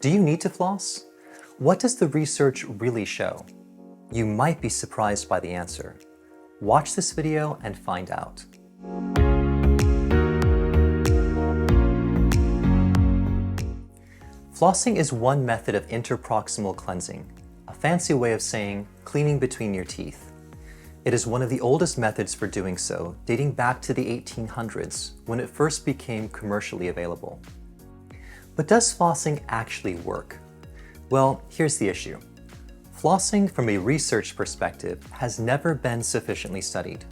Do you need to floss? What does the research really show? You might be surprised by the answer. Watch this video and find out. Flossing is one method of interproximal cleansing, a fancy way of saying cleaning between your teeth. It is one of the oldest methods for doing so, dating back to the 1800s, when it first became commercially available. But does flossing actually work? Well, here's the issue. Flossing from a research perspective has never been sufficiently studied.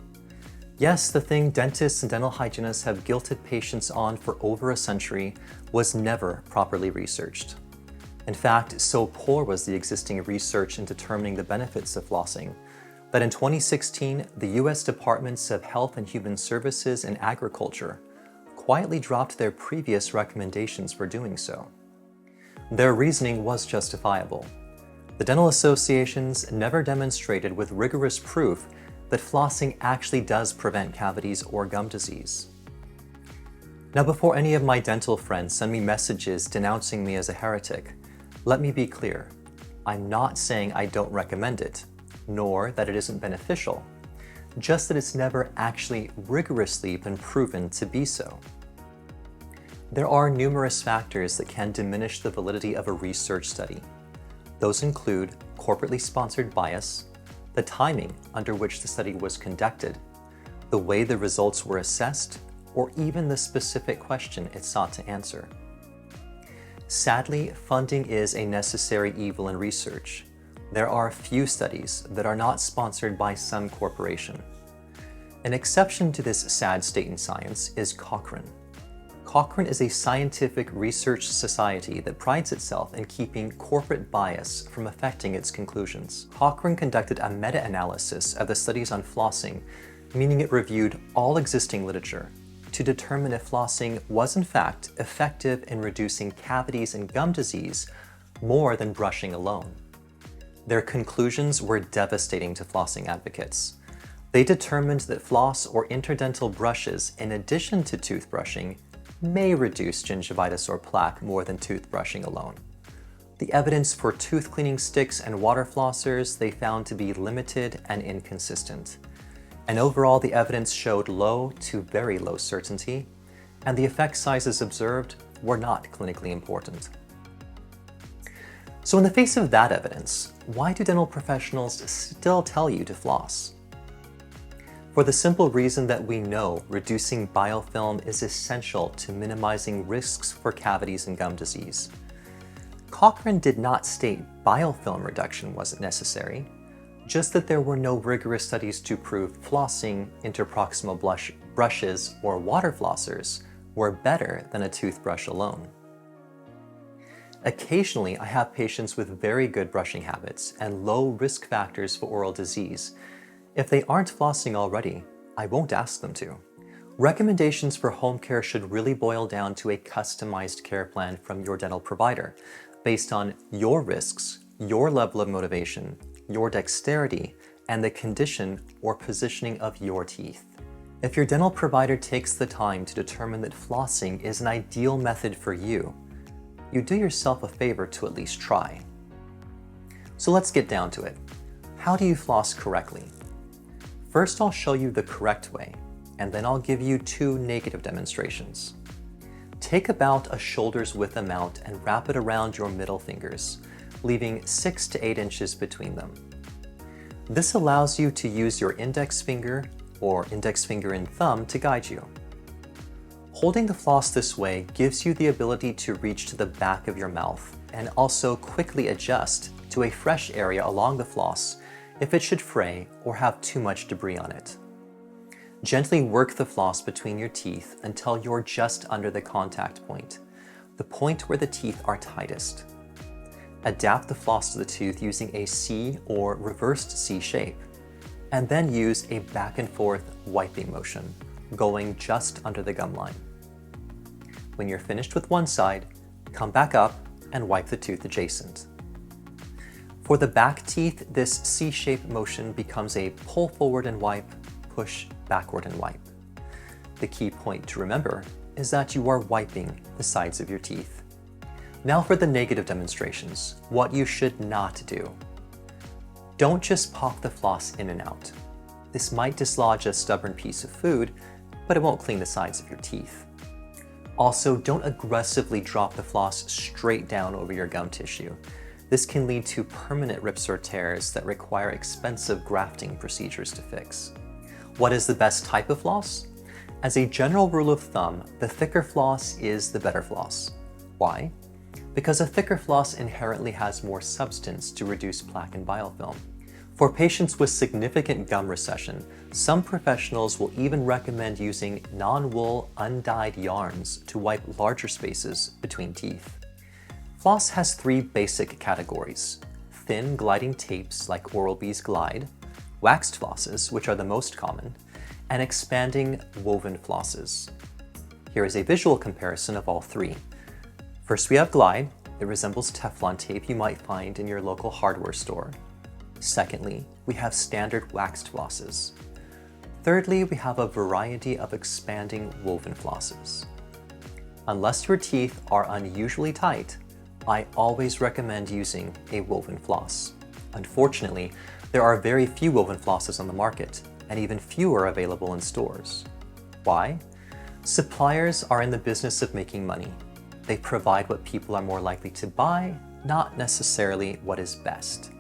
Yes, the thing dentists and dental hygienists have guilted patients on for over a century was never properly researched. In fact, so poor was the existing research in determining the benefits of flossing that in 2016, the US Departments of Health and Human Services and Agriculture quietly dropped their previous recommendations for doing so. Their reasoning was justifiable. The dental associations never demonstrated with rigorous proof that flossing actually does prevent cavities or gum disease. Now, before any of my dental friends send me messages denouncing me as a heretic, let me be clear. I'm not saying I don't recommend it, nor that it isn't beneficial, just that it's never actually rigorously been proven to be so. There are numerous factors that can diminish the validity of a research study. Those include corporately sponsored bias, the timing under which the study was conducted, the way the results were assessed, or even the specific question it sought to answer. Sadly, funding is a necessary evil in research. There are few studies that are not sponsored by some corporation. An exception to this sad state in science is Cochrane. Cochrane is a scientific research society that prides itself in keeping corporate bias from affecting its conclusions. Cochrane conducted a meta-analysis of the studies on flossing, meaning it reviewed all existing literature to determine if flossing was in fact effective in reducing cavities and gum disease more than brushing alone. Their conclusions were devastating to flossing advocates. They determined that floss or interdental brushes, in addition to toothbrushing, may reduce gingivitis or plaque more than toothbrushing alone. The evidence for tooth cleaning sticks and water flossers they found to be limited and inconsistent. And overall, the evidence showed low to very low certainty, and the effect sizes observed were not clinically important. So in the face of that evidence, why do dental professionals still tell you to floss? For the simple reason that we know reducing biofilm is essential to minimizing risks for cavities and gum disease. Cochrane did not state biofilm reduction wasn't necessary, just that there were no rigorous studies to prove flossing, interproximal brushes, or water flossers were better than a toothbrush alone. Occasionally, I have patients with very good brushing habits and low risk factors for oral disease. If they aren't flossing already, I won't ask them to. Recommendations for home care should really boil down to a customized care plan from your dental provider, based on your risks, your level of motivation, your dexterity, and the condition or positioning of your teeth. If your dental provider takes the time to determine that flossing is an ideal method for you, you do yourself a favor to at least try. So let's get down to it. How do you floss correctly? First, I'll show you the correct way, and then I'll give you two negative demonstrations. Take about a shoulder's width amount and wrap it around your middle fingers, leaving 6 to 8 inches between them. This allows you to use your index finger or index finger and thumb to guide you. Holding the floss this way gives you the ability to reach to the back of your mouth and also quickly adjust to a fresh area along the floss if it should fray or have too much debris on it. Gently work the floss between your teeth until you're just under the contact point, the point where the teeth are tightest. Adapt the floss to the tooth using a C or reversed C shape, and then use a back and forth wiping motion, going just under the gum line. When you're finished with one side, come back up and wipe the tooth adjacent. For the back teeth, this C-shaped motion becomes a pull forward and wipe, push backward and wipe. The key point to remember is that you are wiping the sides of your teeth. Now for the negative demonstrations, what you should not do. Don't just pop the floss in and out. This might dislodge a stubborn piece of food, but it won't clean the sides of your teeth. Also, don't aggressively drop the floss straight down over your gum tissue. This can lead to permanent rips or tears that require expensive grafting procedures to fix. What is the best type of floss? As a general rule of thumb, the thicker floss is the better floss. Why? Because a thicker floss inherently has more substance to reduce plaque and biofilm. For patients with significant gum recession, some professionals will even recommend using non-wool, undyed yarns to wipe larger spaces between teeth. Floss has three basic categories: thin gliding tapes like Oral-B's Glide, waxed flosses, which are the most common, and expanding woven flosses. Here is a visual comparison of all three. First, we have Glide. It resembles Teflon tape you might find in your local hardware store. Secondly, we have standard waxed flosses. Thirdly, we have a variety of expanding woven flosses. Unless your teeth are unusually tight, I always recommend using a woven floss. Unfortunately, there are very few woven flosses on the market, and even fewer available in stores. Why? Suppliers are in the business of making money. They provide what people are more likely to buy, not necessarily what is best.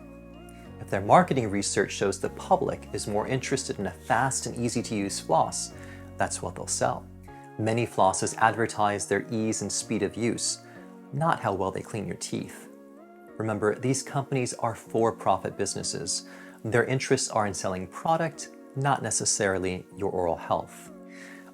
If their marketing research shows the public is more interested in a fast and easy-to-use floss, that's what they'll sell. Many flosses advertise their ease and speed of use, not how well they clean your teeth. Remember, these companies are for-profit businesses. Their interests are in selling product, not necessarily your oral health.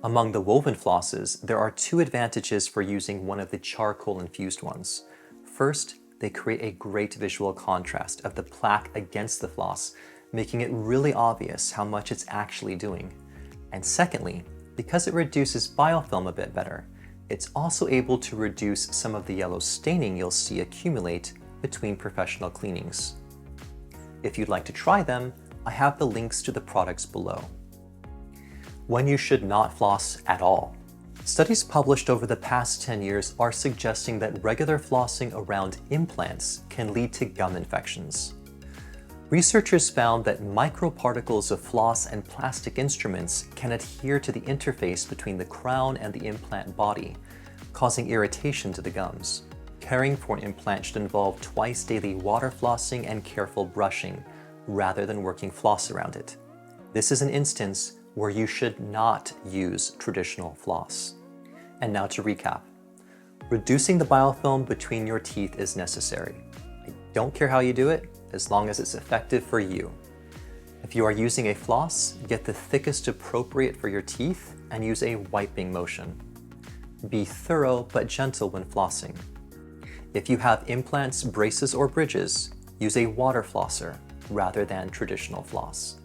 Among the woven flosses, there are two advantages for using one of the charcoal-infused ones. First, they create a great visual contrast of the plaque against the floss, making it really obvious how much it's actually doing. And secondly, because it reduces biofilm a bit better, it's also able to reduce some of the yellow staining you'll see accumulate between professional cleanings. If you'd like to try them, I have the links to the products below. When you should not floss at all. Studies published over the past 10 years are suggesting that regular flossing around implants can lead to gum infections. Researchers found that microparticles of floss and plastic instruments can adhere to the interface between the crown and the implant body, causing irritation to the gums. Caring for an implant should involve twice daily water flossing and careful brushing, rather than working floss around it. This is an instance where you should not use traditional floss. And now to recap. Reducing the biofilm between your teeth is necessary. I don't care how you do it, as long as it's effective for you. If you are using a floss, get the thickest appropriate for your teeth and use a wiping motion. Be thorough but gentle when flossing. If you have implants, braces, or bridges, use a water flosser rather than traditional floss.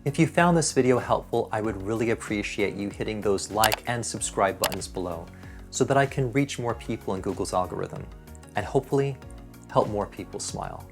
If you found this video helpful, I would really appreciate you hitting those like and subscribe buttons below so that I can reach more people in Google's algorithm and hopefully help more people smile.